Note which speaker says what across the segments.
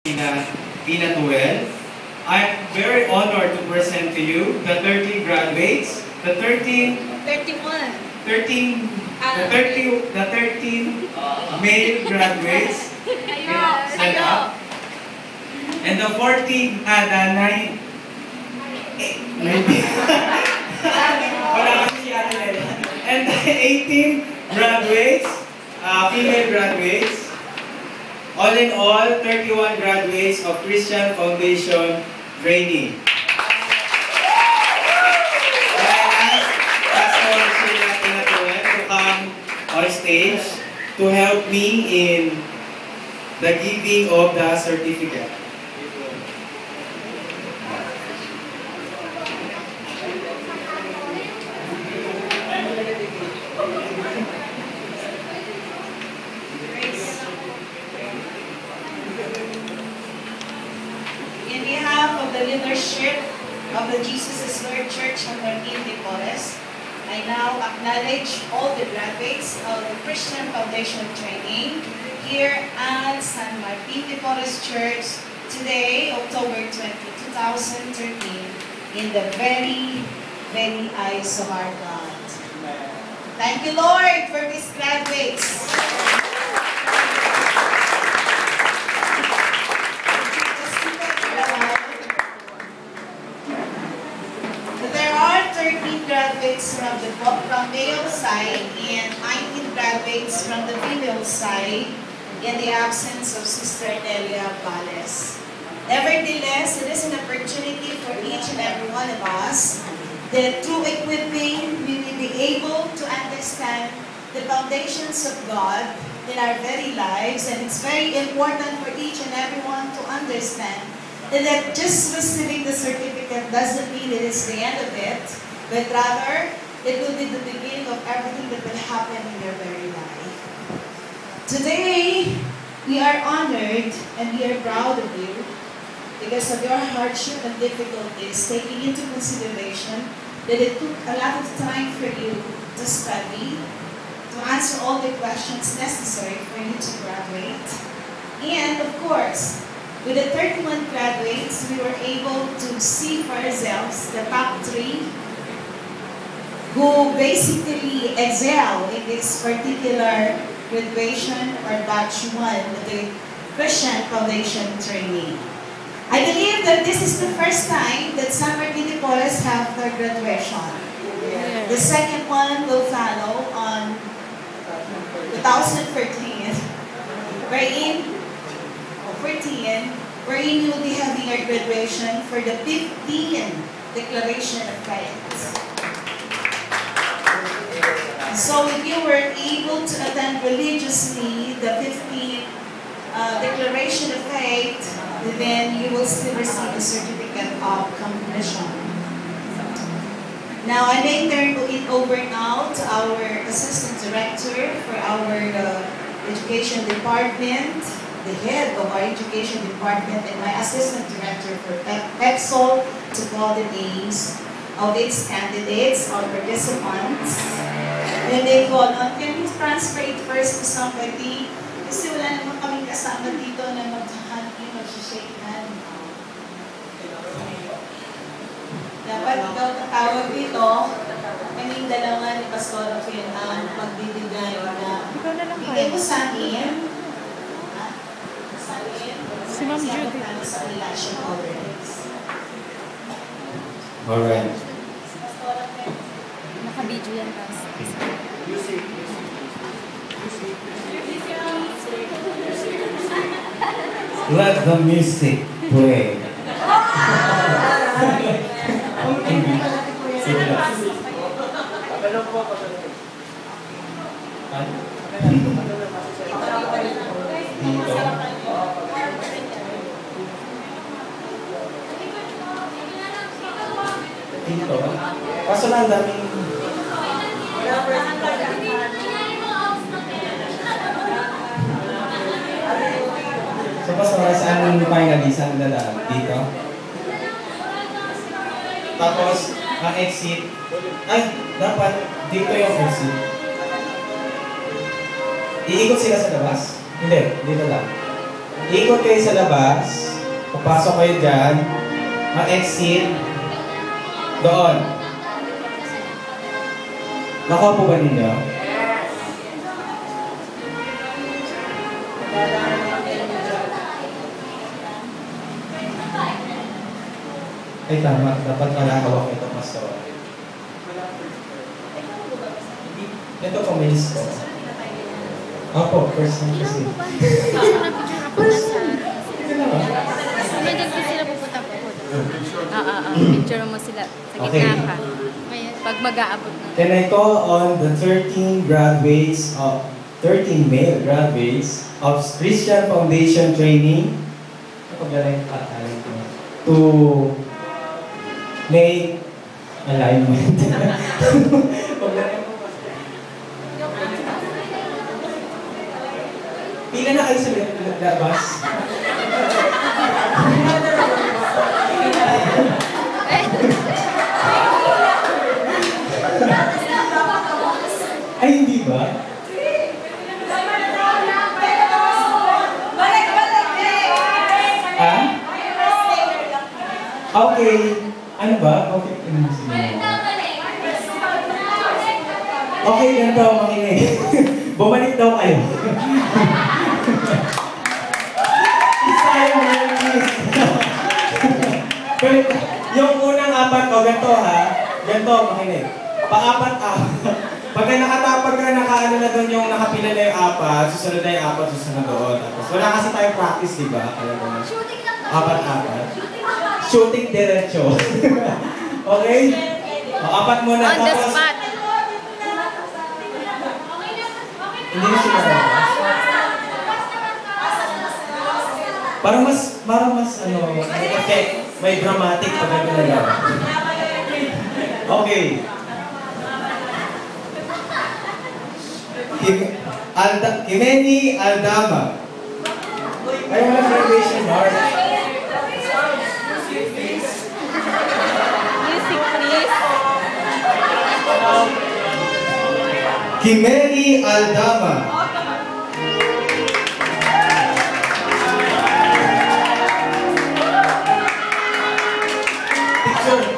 Speaker 1: Tina Tuel. I'm very honored to present to you the 13 graduates, the 13 male graduates. Stand up. And the 14, the 9, and the 18 graduates, female graduates. All in all, 31 graduates of Christian Foundation Training. I asked Pastor Sheila Tina Tuel to come on stage to help me in the giving of the certificate.
Speaker 2: In behalf of the leadership of the Jesus is Lord Church San Martin de Porres, I now acknowledge all the graduates of the Christian Foundation Training here at San Martin de Porres Church today, October 20, 2013, in the very, very eyes of our God. Thank you, Lord, for these graduates. Graduates from male side and 19 graduates from the female side in the absence of Sister Delia Pales. Nevertheless, it is an opportunity for each and every one of us that through equipping, we will be able to understand the foundations of God in our very lives, and it's very important for each and everyone to understand that just receiving the certificate doesn't mean it is the end of it, but rather, it will be the beginning of everything that will happen in your very life. Today, we are honored and we are proud of you because of your hardship and difficulties, taking into consideration that it took a lot of time for you to study, to answer all the questions necessary for you to graduate. And of course, with the 31 graduates, we were able to see for ourselves the top 3 who basically excel in this particular graduation or batch 1 of the Christian Foundation Training. I believe that this is the first time that San Martin de Porres have their graduation. The second one will follow on 2013, wherein you will be having our graduation for the 15th Declaration of Faith. So if you were able to attend religiously the 15th Declaration of Faith, then you will still receive a certificate of completion. Now I may turn it over now to our Assistant Director for our Education Department, the head of our Education Department, and my Assistant Director for EPSOL to call the names of its candidates or participants. When they call on, can you transfer it first to somebody? Kasi wala naman kaming kasama dito na mag-hand-in or shake hand. Dapat ikaw tatawag dito. Kaming dalawa ni Pastor Phil ang magbibigay na bigay mo sa akin.
Speaker 3: Si Ma'am Judy.
Speaker 2: Sa election already.
Speaker 1: Alright.
Speaker 3: Naka-video yan pa.
Speaker 1: Let the music play. Dito. Kaso lang daming so pa saan finalist ang dadaan? Dito? Tapos, ang exit, ay, dapat dito yung exit. Iikot sila sa labas? Hindi, dito lang. Ikot kayo sa labas. Papasok kayo dyan. Mag-exit. Doon. Nakuha po ba ninyo? Ay, tama. Dapat malakawak ito, Pastor. Ito po, may list ko. Opo, first time kasi.
Speaker 3: Napicture ako na sa... May dagdag sila pupunta po. Picture mo sila sa
Speaker 1: Okay.
Speaker 3: gitna ka. Pag mag-aabot na.
Speaker 1: Can I call on the 13 male graduates of Christian Foundation Training to make alignment. Pila na kayo sa labas? Ay, hindi ba? Ha? Okay. Ano ba? Okay. Okay, ganito, makinig. Bumalik daw kayo. Isa yung release. Yung unang apat ko, ganito ha. Ganito, makinig. Pagka nakaano na doon yung nakapila na yung apat, susunod na yung apat, susunod doon. Tapos wala kasi tayong practice, di ba? Apat-apat. Shooting diretso. Okay? O, apat muna.
Speaker 3: On the
Speaker 1: Tapos,
Speaker 3: spot.
Speaker 1: hindi na siya marabas. Parang mas may effect, may dramatic pag gano'n lang. Okay. Kimeni Aldama. Ay, wala graduation mark.
Speaker 3: Music, please.
Speaker 1: Kimeni Aldama. Picture.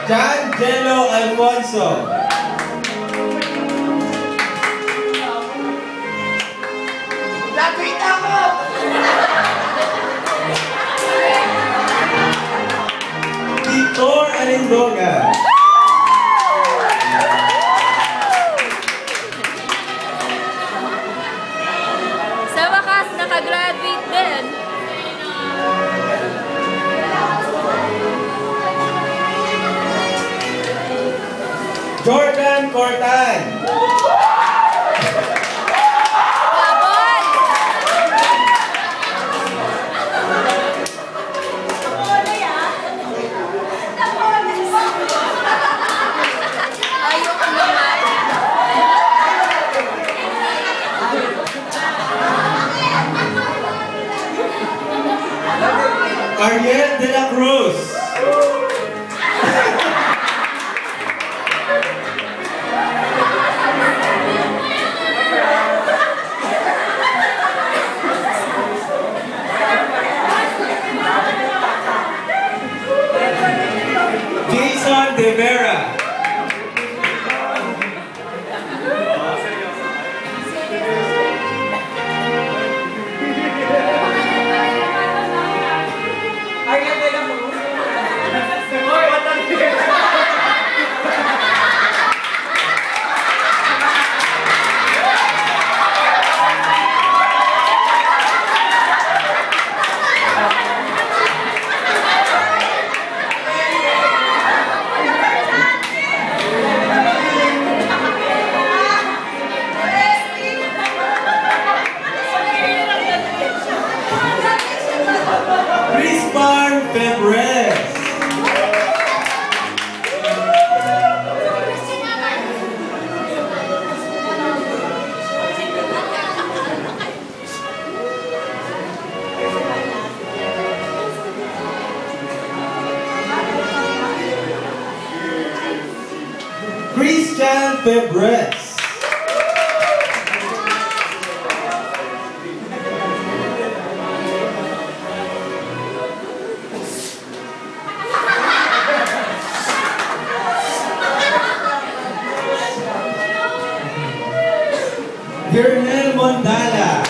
Speaker 1: John Jello Alfonso.
Speaker 4: Lapit ako!
Speaker 1: Victor Alindoga.
Speaker 3: Sa wakas, nakagraduate din.
Speaker 1: Jordan Cortan.
Speaker 3: Labon! Ayoko naman.
Speaker 1: Ariel de la Cruz. Jason De Vera.
Speaker 4: Ariel de la Cruz. Hoy,
Speaker 1: Crispar Febres. Febres. Vernel Mondala.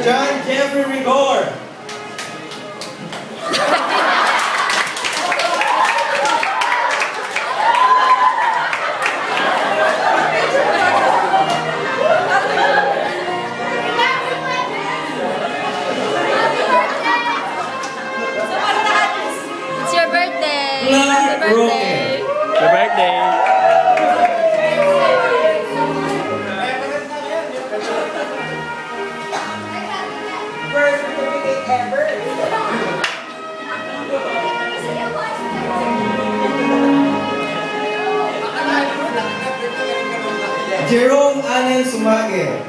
Speaker 1: John Jeffrey Rigor.
Speaker 3: It's your birthday.
Speaker 1: Clark
Speaker 3: Happy
Speaker 1: Roque.
Speaker 3: birthday.
Speaker 5: Happy birthday.
Speaker 4: First certificate ever.
Speaker 1: Jerome Allen Sumage.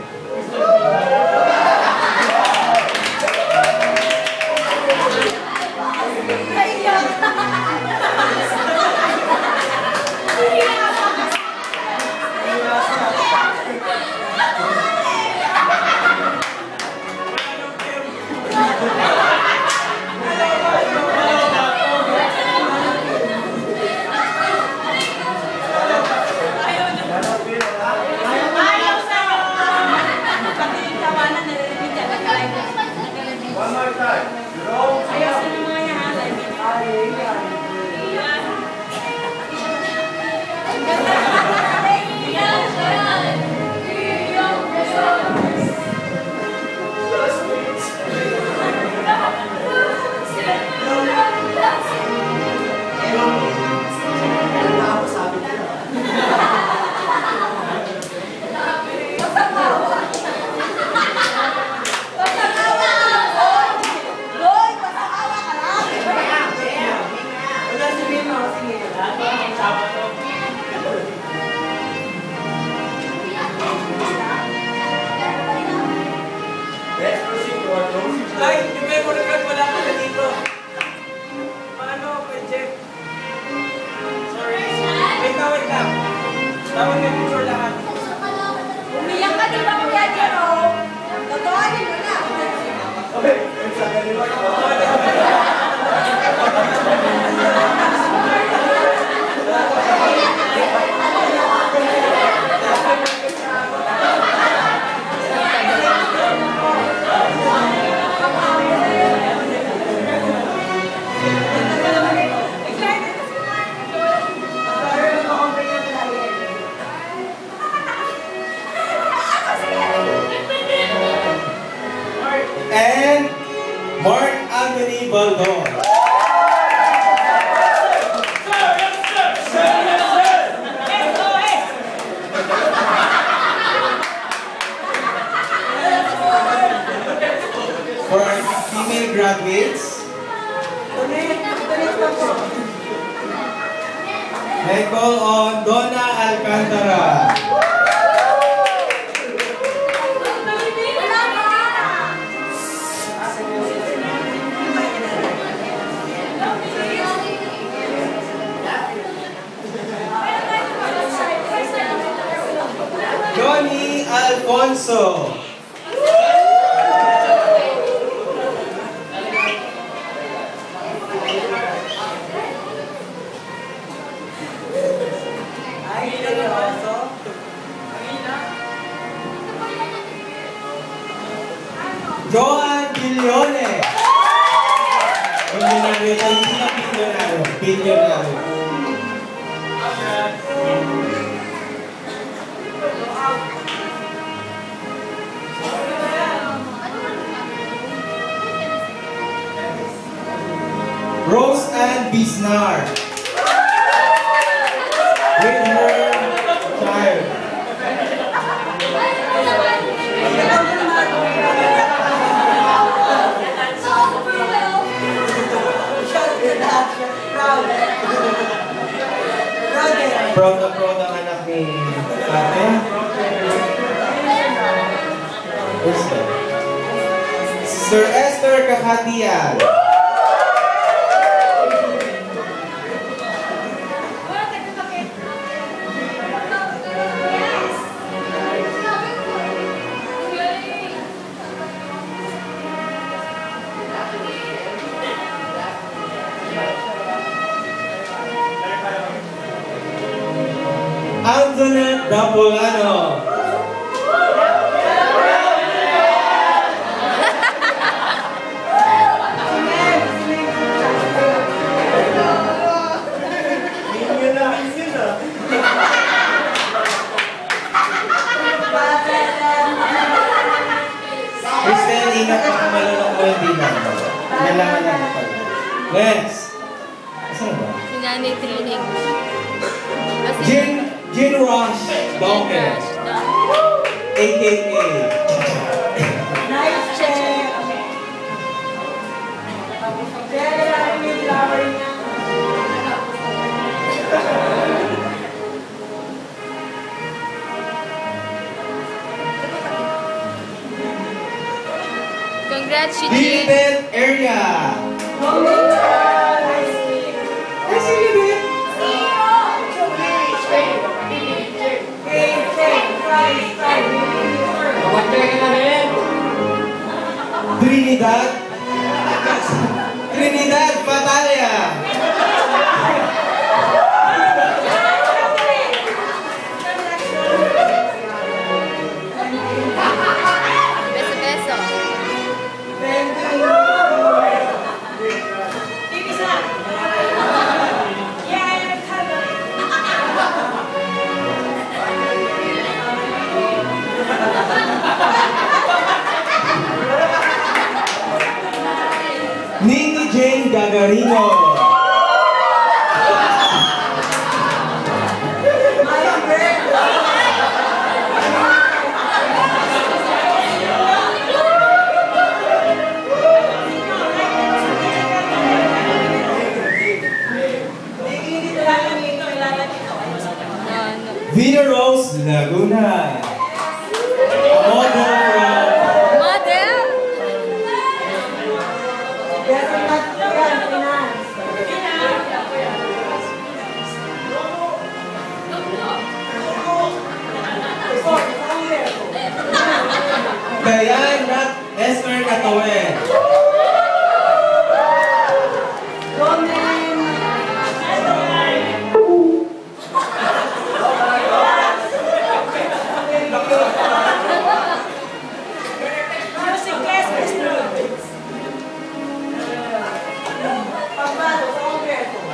Speaker 4: Ay, yung memory card wala ka na dito. Paano, Pwede? Sorry. Wait lang. Tawag yung picture lahat.
Speaker 6: Umiyak ka, di ba, Kuya Jerome? Totoonin mo na.
Speaker 4: Okay, sa kanila.
Speaker 1: And Mark Anthony Baldon. For our female graduates, I call on Donna Alcantara. Johnny Alfonso. Joan Bilione. Pinyonaryo tayo, hindi na pinyonaryo. Pinyonaryo. Rose Ann Bisnar. With her child.
Speaker 4: Proud.
Speaker 1: Proud ang anak ni ate. Sir Esther Kakatian. Antoinette Dapolano. Kristen, ingat pa kung malulong mo yung dinan. Kailangan lang ito. Next. Saan ba?
Speaker 3: Si Nanay Trining.
Speaker 1: Gin Rush Donkey. AKA.
Speaker 6: Nice check. Kaya lang yung flower niya.
Speaker 3: Congrats, Eugene.
Speaker 1: Lilibet Area. Nice Lilibet. Trinidad Batalya.
Speaker 3: Beso-beso.
Speaker 1: Nini Jane Gagarino. Vina Rose Laguna. Model from
Speaker 3: Model?
Speaker 1: Dayan at Esther Catoe.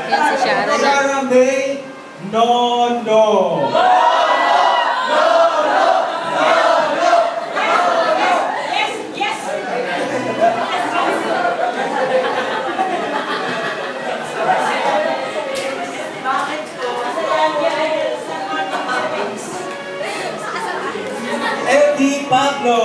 Speaker 3: Yan si Sharon.
Speaker 1: Sarah May Nono. Eddie Pablo.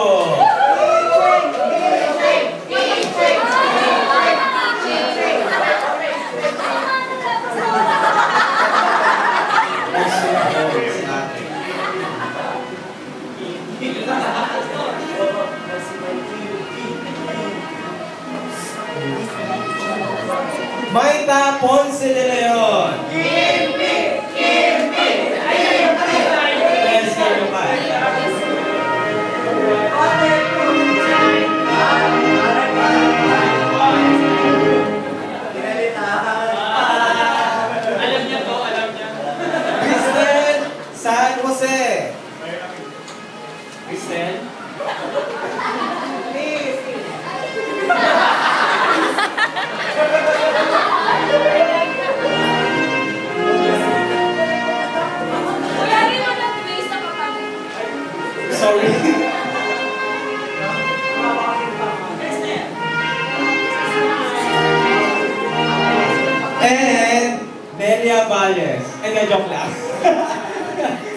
Speaker 1: Maita Ponce de Leon. Yes, sir,
Speaker 4: Alam niya to, alam niya.
Speaker 1: Kristen San Jose.
Speaker 4: Kristen?
Speaker 1: Sorry. And Nelia Valles. Hindi, joke lang.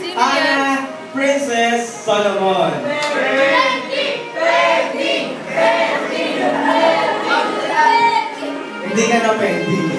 Speaker 3: Sino yan?
Speaker 1: Ana Princess Solomon. Hindi ka na pending.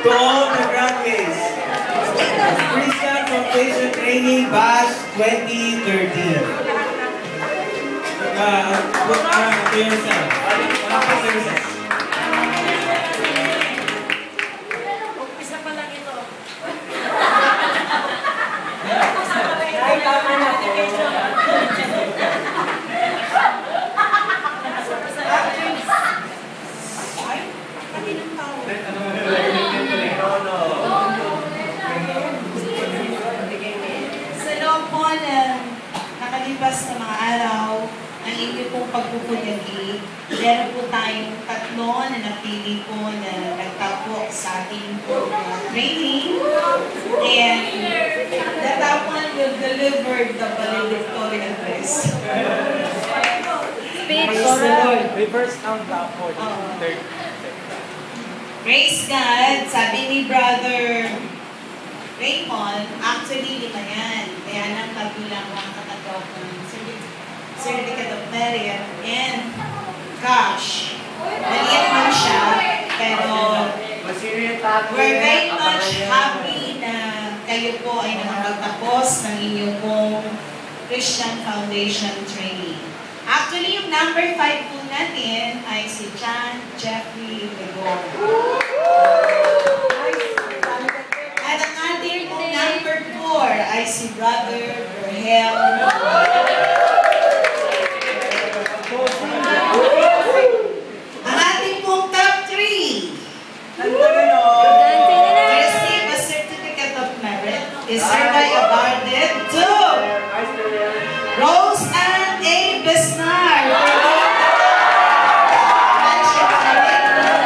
Speaker 1: To all the graduates, Christian Foundation Training Batch 2013. To yourself.
Speaker 6: Umpisa pa lang ito.
Speaker 4: Ay, tama na po.
Speaker 2: Sa loob po ng nakalipas na mga araw, ang inyo pong pagpupunyagi, meron po tayong tatlo na napili po na nagtapok sa ating training. And the top one will deliver the valedictorian address.
Speaker 3: Speech.
Speaker 2: Praise the Lord.
Speaker 4: Reverse count down for the third.
Speaker 2: Praise God, sabi ni Brother Raymond, actually lima yan. Kaya nang kabilang mga katagaw ng Certificate of Merit. And gosh, maliit man siya, pero we're very much happy na kayo po ay nakapagtapos ng inyong pong Christian Foundation training. Actually, yung number 5 po natin ay si John Jeffrey Legor. At ang ating pong number 4 ay si Brother Berhel. Ang ating pong top 3 receive a certificate of merit is hereby awarded to Rose Ann A. Besnar.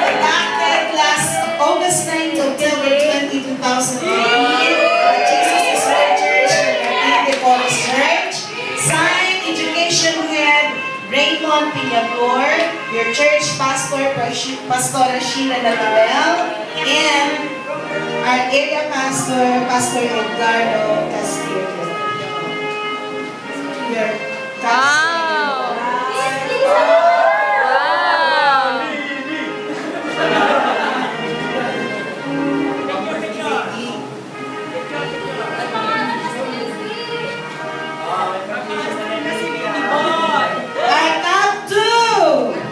Speaker 2: Inducted last August 9 to October 20, 2018 at Jesus is Lord Church, Pentecost Church. Signed, Education Head Raymond Piñapor, your church pastor, Pastora Sheila Natabel, and our area pastor, Pastor Edgardo Castillo. Your
Speaker 3: Wow!
Speaker 2: Our top 2!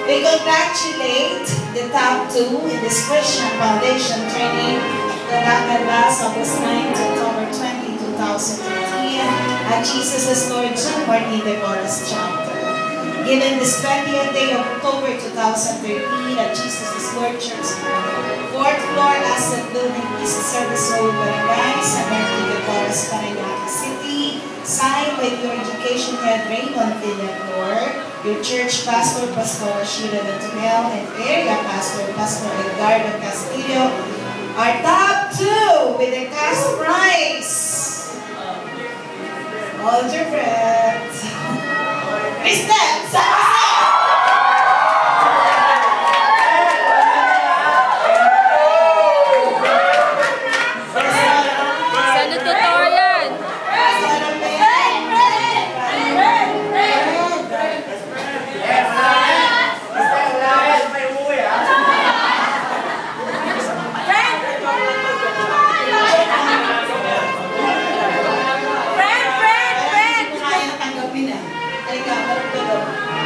Speaker 2: We congratulate the top 2 in this Christian Foundation training that happened last August 9 to October 20, 2013 at Jesus is Lord John Martin de Boras chapter. Given this 20th day of October 2013 at Jesus is Lord Church, 4th floor asset building, East Service Road, Barangay, San Martin de Boras, Parañaque City, signed by your education head Raymond Villanueva, your church pastor, Pastor Sheila Natabel, and area pastor, Pastor Edgardo Castillo, our top 2 with a cash prize. Hold your breath. Kristen,
Speaker 3: Salutatorian!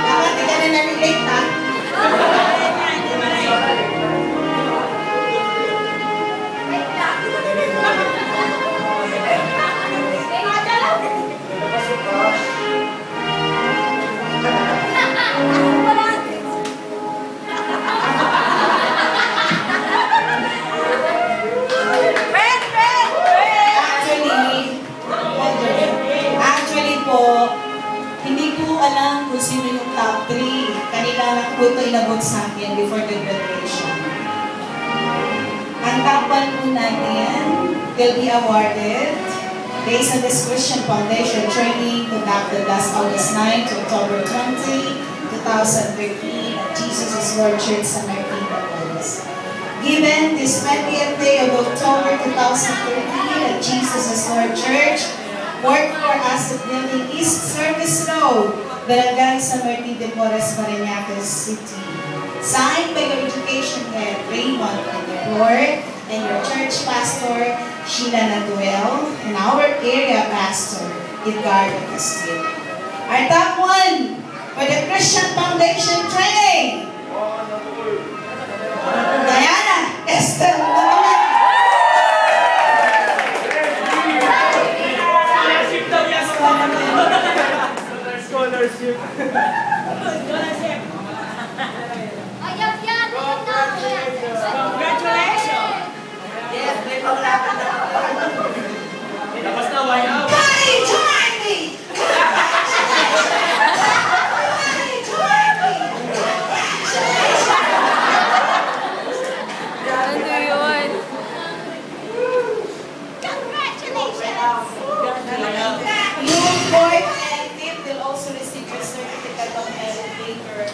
Speaker 2: dapat hindi ka na na-relate, ha? Actually po, hindi ko alam kung sino yung top 3. Kanila lang po ito inabot sa akin before the graduation. Ang top 1 po natin will be awarded based on this Christian Foundation training conducted last August 9 to October 20, 2013 at Jesus is Lord Church San Martin de Boras. Given this 20th day of October 2013 at Jesus is Lord Church, 4th floor asset building, East Service Road, Barangay San Martin de Porres, Parañaque City. Signed by your education head, Raymond Lord, and your church pastor, Sheila Naduel, and our area pastor, Edgardo Castillo. Our top one for the Christian Foundation Training, Diana Esther Naman.
Speaker 4: Scholarship.
Speaker 6: Congratulations! Yes, may panglaban na ako.
Speaker 4: Tapos na, wayaw.
Speaker 2: Hey, join me!
Speaker 3: Ano yun?
Speaker 2: Yung board and team will also receive your certificate of elevator.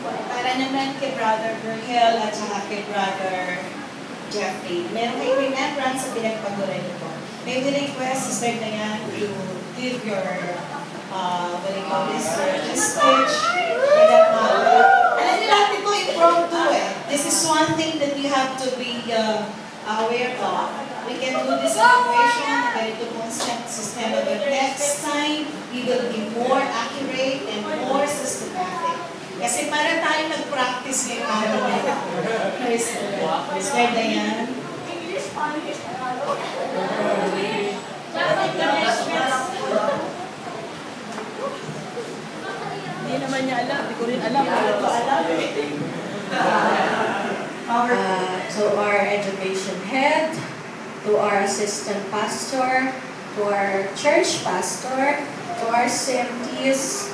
Speaker 2: Para naman kay Brother Berhel at saka kay Brother Jeffrey. Meron kayong remembrance sa pinagpaguran nito. May we request Sister Diane to give your what do you call this, your speech for that matter. Alam niyo natin ito impromptu eh. This is one thing that you have to be aware of. We can do this evaluation na ganito pong system, but next time, we will be more accurate and more systematic. Kasi para tayo nag-practice ng ano na ito. Mr. Diane?
Speaker 6: English, Spanish, Tagalog.
Speaker 4: Hindi naman niya alam. Hindi ko rin alam.
Speaker 5: To our education head, to our assistant pastor, to our church pastor, to our CMTs,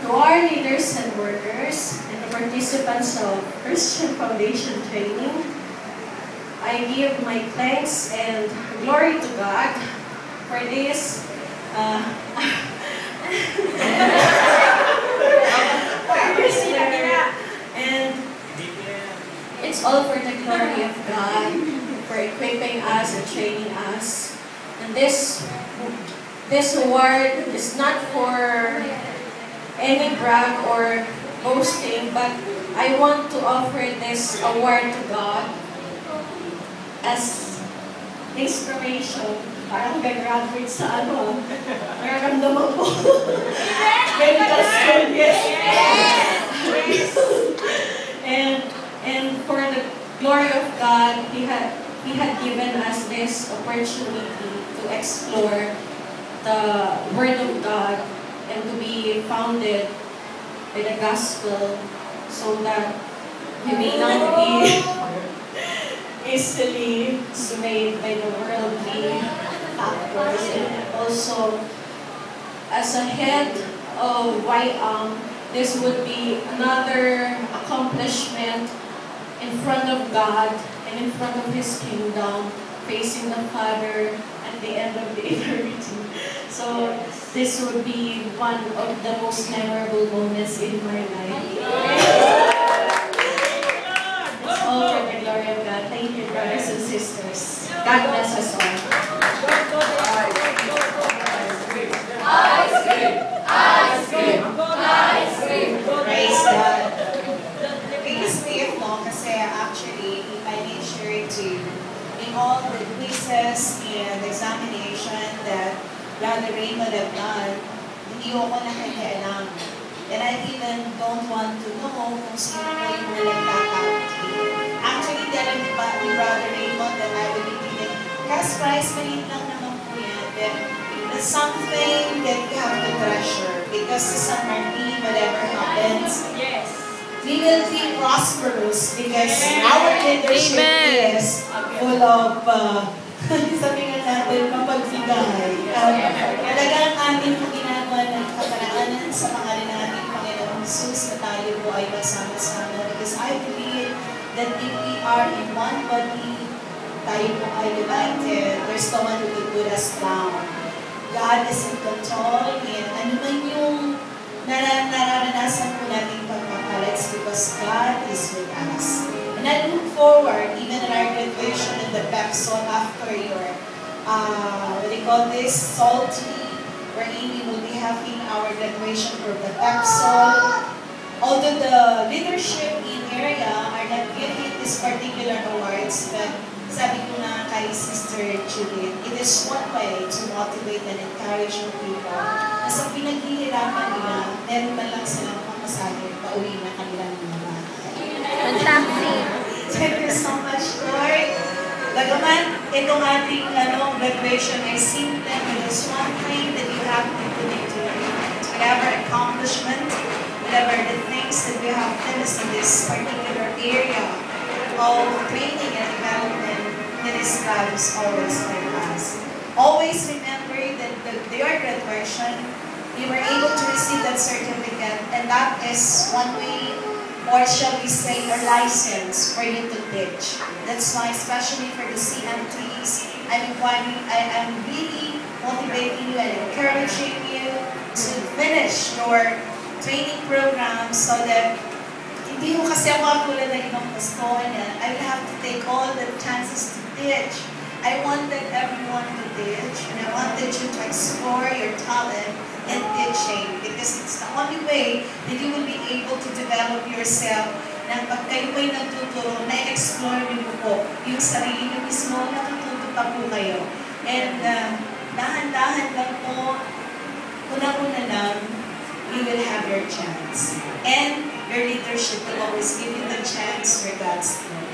Speaker 5: to our leaders and workers, and the participants of Christian Foundation Training, I give my thanks and glory to God for this and it's all for the glory of God, for equipping us and training us. And this award is not for any brag or boasting, but I want to offer this award to God as inspiration. Parang gagraduate sa ano, nararamdaman ko. Medical school, yes. And for the glory of God, He had given us this opportunity to explore the Word of God and to be founded by the Gospel so that we may not be easily swayed by the worldly factors. And also, as a head of YM, this would be another accomplishment in front of God and in front of His kingdom, facing the Father at the end of the eternity. So this would be one of the most memorable moments in my life. It's all for the glory of God. Thank you, brothers and sisters. God bless us all.
Speaker 2: Praise God. Biggest gift mo kasi actually, I made sure to, in all the quizzes and examination that Brother Raymond have done, hindi ako nakikialam. And I even don't want to know kung sino yung nagkakount. Actually, dahil ni Brother Raymond that I will be giving cash prize, maliit lang naman po yan. Then, it's something that you have to treasure because sa San Martin, whatever happens,
Speaker 6: Yes.
Speaker 2: we will be prosperous because our leadership
Speaker 3: Amen.
Speaker 2: is full of, sabi nga natin, mapagbigay. Talagang amin po ginagawa ng kaparaanan sa pangalan natin, Panginoon Jesus, na tayo po ay magsama-sama. Because I believe that if we are in one body, tayo po ay united, there's no one who could put us down. God is in control, and ano man yung nararanasan po natin pagpapalits because God is with us. And I look forward, even in our graduation in the PEPSOL after your, what do you call this, salty, wherein we will be having our graduation for the PEPSOL. Although the leadership in area are not giving these particular awards, but sabi ko nga kay Sister Judith, it is one way to motivate and encourage your people na sa pinaghihirapan nila, meron man lang silang makasabi, pauwi na kanilang mga bahay.
Speaker 3: Ang taxi.
Speaker 2: Thank you so much, Lord. Bagaman itong ating graduation ay simple, but there's one thing that you have to put into it. Whatever accomplishment, whatever the things that we have finished in this particular area of training and development, that is God is always with us. Always remember that your graduation, you were able to receive that certificate, and that is one way, or shall we say, a license for you to teach. That's why, especially for the CM3s, I'm really motivating you and encouraging you to finish your training program so that hindi mo kasi ako tulad ng ibang pastoran niya. I will have to take all the chances to teach. I wanted everyone to teach, and I wanted you to explore your talent in teaching because it's the only way that you will be able to develop yourself na pag kayo po'y nagtuturo, na-explore niyo po yung sarili niyo mismo, natututo po kayo. And dahan-dahan lang po, una-una lang, you will have your chance. And your leadership will always give you the chance for God's glory.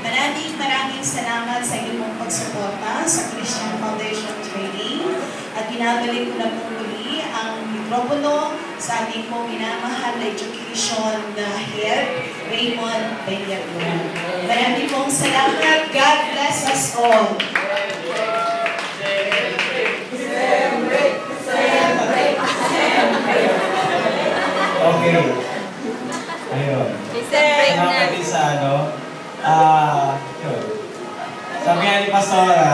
Speaker 2: Maraming salamat sa inyong pagsuporta sa Christian Foundation Training. At binabalik ko na po muli ang mikropono sa ating po minamahal na education na head, Raymond Peñaguan. Maraming pong salamat. God bless us all.
Speaker 1: Okay. Ayun.
Speaker 3: Break na.
Speaker 1: Salamat din sa yun. Sabi nga ni Pastora,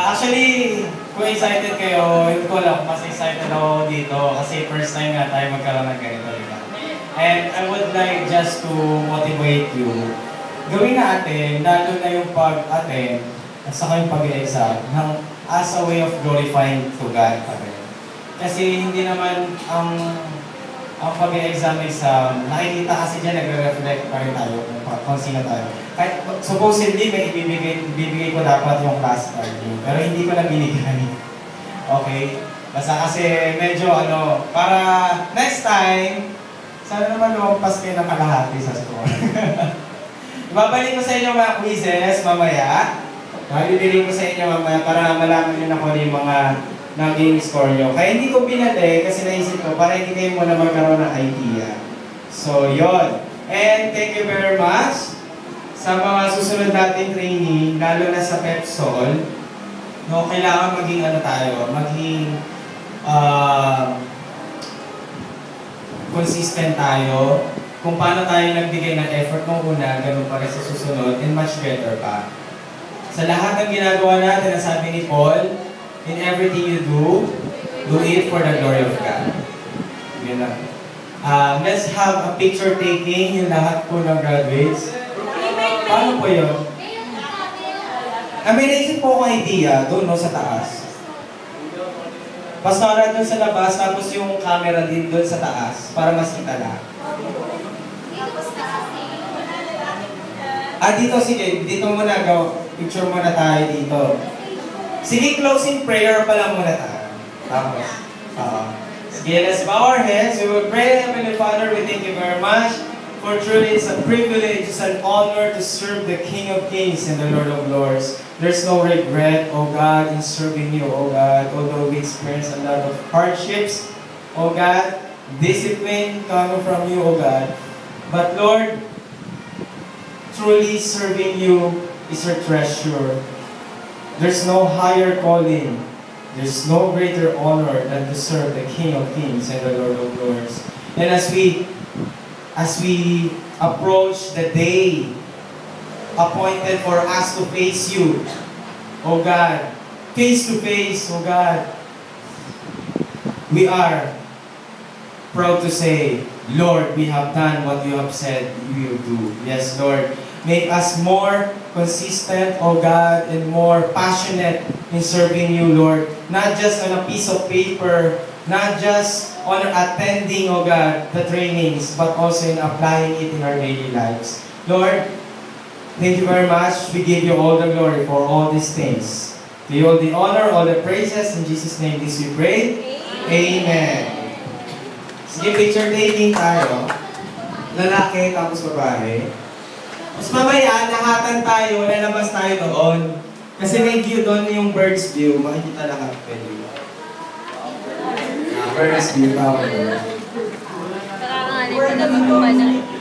Speaker 1: actually, kung excited kayo, hindi ko alam, mas excited ako dito kasi first time nga tayo magkaroon ng ganito, diba? And I would like just to motivate you. Gawin natin, lalo na yung pag-attend at saka yung pag-exam as a way of glorifying to God pa rin. Kasi hindi naman ang pag-exam nakikita kasi dyan, nagre-reflect pa rin tayo kung sino tayo. Kahit supposedly, may ibibigay ko dapat yung class card nyo, pero hindi ko na binigay. Okay? Basta kasi medyo para next time, sana naman lumagpas kayo ng kalahati sa score. Ibabalik ko sa inyo mga quizzes mamaya. Bibigay ko sa inyo mamaya para malaman nyo na kung yung mga naging score nyo. Kaya hindi ko pinali kasi naisip ko para hindi kayo muna magkaroon ng idea. So, yon. And thank you very much sa mga susunod nating training, lalo na sa PEPSOL. Kailangan maging maging consistent tayo. Kung paano tayo nagbigay ng effort nung una, ganun pa rin sa susunod, and much better pa. Sa lahat ng ginagawa natin, sabi ni Paul, in everything you do it for the glory of God. Yun lang. Let's have a picture taking yung lahat po ng graduates. Paano po yun? May naisip po akong idea doon sa taas. Pastora doon sa labas, tapos yung camera din doon sa taas para mas kita lang. Dito sige, dito muna picture muna tayo dito. Sige, closing prayer pa lang muna tayo. Tapos, sige, let's bow our heads. We will pray, Heavenly Father, we thank you very much for truly it's a privilege, it's an honor to serve the King of Kings and the Lord of Lords. There's no regret, oh God, in serving you, oh God, although we experience a lot of hardships, oh God, discipline coming from you, oh God. But Lord, truly serving you is our treasure. There's no higher calling. There's no greater honor than to serve the King of Kings and the Lord of Lords. And as we approach the day appointed for us to face you, oh God, face to face, oh God, we are proud to say, Lord, we have done what you have said we will do. Yes, Lord, make us more consistent, oh God, and more passionate in serving you, Lord. Not just on a piece of paper, not just on attending, oh God, the trainings, but also in applying it in our daily lives. Lord, thank you very much. We give you all the glory for all these things. To you all the honor, all the praises. In Jesus' name, this we pray. Amen. Sige, picture taking tayo. Lalaki, tapos babae. Tapos mamaya, lahatan tayo, lalabas tayo doon. Kasi may view doon, yung bird's view, makikita lahat pwede. Bird's view, tawag doon.
Speaker 3: Nakakangalit na naman